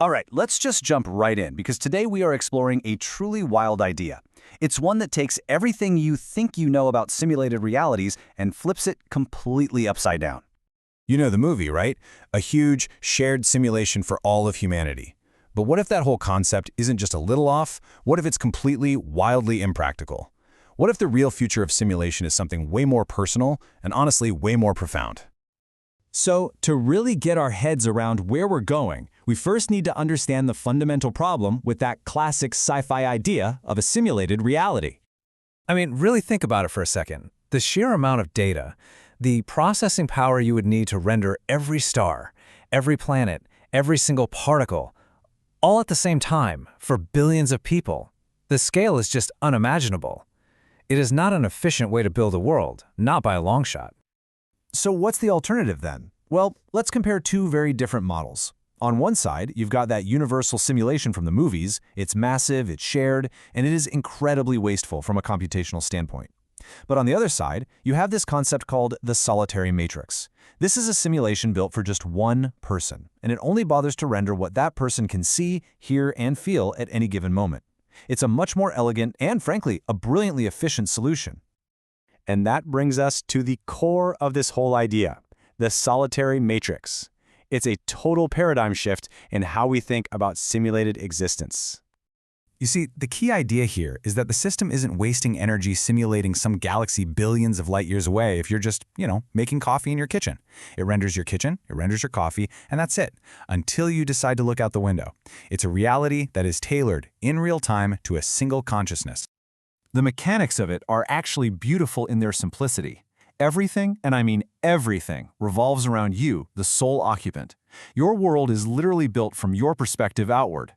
All right, let's just jump right in because today we are exploring a truly wild idea. It's one that takes everything you think you know about simulated realities and flips it completely upside down. You know the movie, right? A huge, shared simulation for all of humanity. But what if that whole concept isn't just a little off? What if it's completely, wildly impractical? What if the real future of simulation is something way more personal and honestly way more profound? So, to really get our heads around where we're going, we first need to understand the fundamental problem with that classic sci-fi idea of a simulated reality. I mean, really think about it for a second. The sheer amount of data, the processing power you would need to render every star, every planet, every single particle, all at the same time for billions of people. The scale is just unimaginable. It is not an efficient way to build a world, not by a long shot. So what's the alternative then? Well, let's compare two very different models. On one side, you've got that universal simulation from the movies. It's massive, it's shared, and it is incredibly wasteful from a computational standpoint. But on the other side, you have this concept called the solitary matrix. This is a simulation built for just one person, and it only bothers to render what that person can see, hear, and feel at any given moment. It's a much more elegant and, frankly, a brilliantly efficient solution. And that brings us to the core of this whole idea, the solitary matrix. It's a total paradigm shift in how we think about simulated existence. You see, the key idea here is that the system isn't wasting energy simulating some galaxy billions of light years away if you're just, making coffee in your kitchen. It renders your kitchen, it renders your coffee, and that's it, until you decide to look out the window. It's a reality that is tailored in real time to a single consciousness. The mechanics of it are actually beautiful in their simplicity. Everything, and I mean everything, revolves around you, the sole occupant. Your world is literally built from your perspective outward.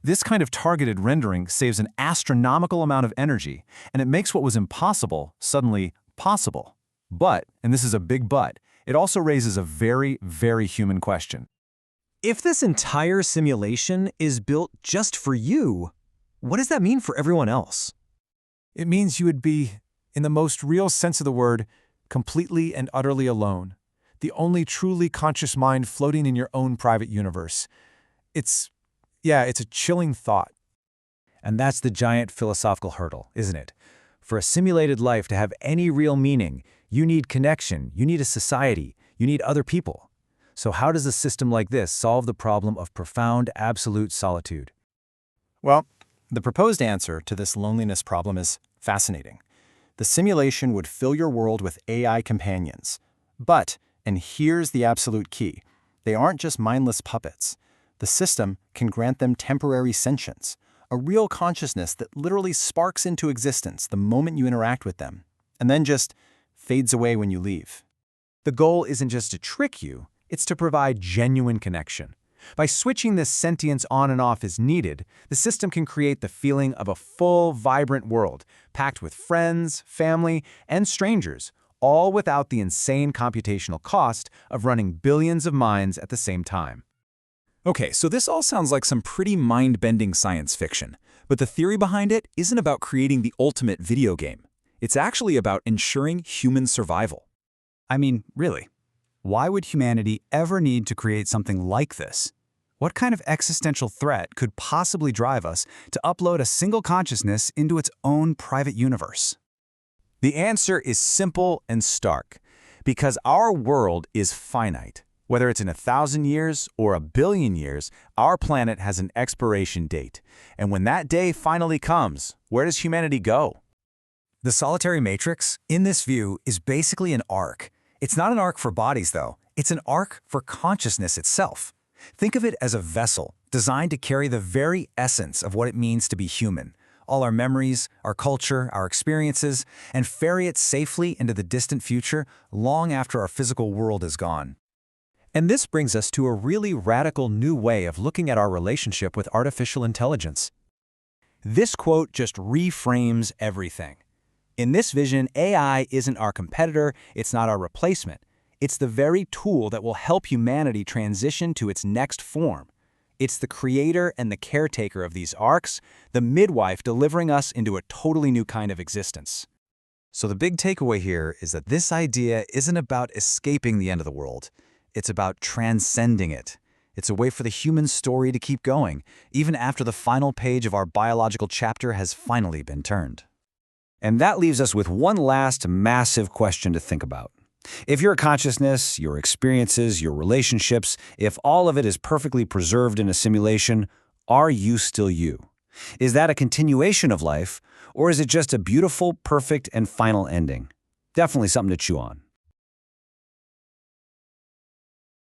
This kind of targeted rendering saves an astronomical amount of energy, and it makes what was impossible suddenly possible. But, and this is a big but, it also raises a very, very human question. If this entire simulation is built just for you, what does that mean for everyone else? It means you would be, in the most real sense of the word, completely and utterly alone. The only truly conscious mind floating in your own private universe. It's a chilling thought. And that's the giant philosophical hurdle, isn't it? For a simulated life to have any real meaning, you need connection, you need a society, you need other people. So how does a system like this solve the problem of profound, absolute solitude? Well, the proposed answer to this loneliness problem is fascinating. The simulation would fill your world with AI companions. But, and here's the absolute key, they aren't just mindless puppets. The system can grant them temporary sentience, a real consciousness that literally sparks into existence the moment you interact with them, and then just fades away when you leave. The goal isn't just to trick you, it's to provide genuine connection. By switching this sentience on and off as needed, the system can create the feeling of a full, vibrant world, packed with friends, family, and strangers, all without the insane computational cost of running billions of minds at the same time. Okay, so this all sounds like some pretty mind-bending science fiction, but the theory behind it isn't about creating the ultimate video game. It's actually about ensuring human survival. I mean, really, why would humanity ever need to create something like this? What kind of existential threat could possibly drive us to upload a single consciousness into its own private universe? The answer is simple and stark, because our world is finite. Whether it's in 1,000 years or 1 billion years, our planet has an expiration date. And when that day finally comes, where does humanity go? The solitary matrix, in this view, is basically an arc. It's not an arc for bodies, though. It's an arc for consciousness itself. Think of it as a vessel designed to carry the very essence of what it means to be human, all our memories, our culture, our experiences, and ferry it safely into the distant future long after our physical world is gone. And this brings us to a really radical new way of looking at our relationship with artificial intelligence. This quote just reframes everything. In this vision, AI isn't our competitor, it's not our replacement. It's the very tool that will help humanity transition to its next form. It's the creator and the caretaker of these arcs, the midwife delivering us into a totally new kind of existence. So the big takeaway here is that this idea isn't about escaping the end of the world. It's about transcending it. It's a way for the human story to keep going, even after the final page of our biological chapter has finally been turned. And that leaves us with one last massive question to think about. If your consciousness, your experiences, your relationships, if all of it is perfectly preserved in a simulation, are you still you? Is that a continuation of life, or is it just a beautiful, perfect, and final ending? Definitely something to chew on.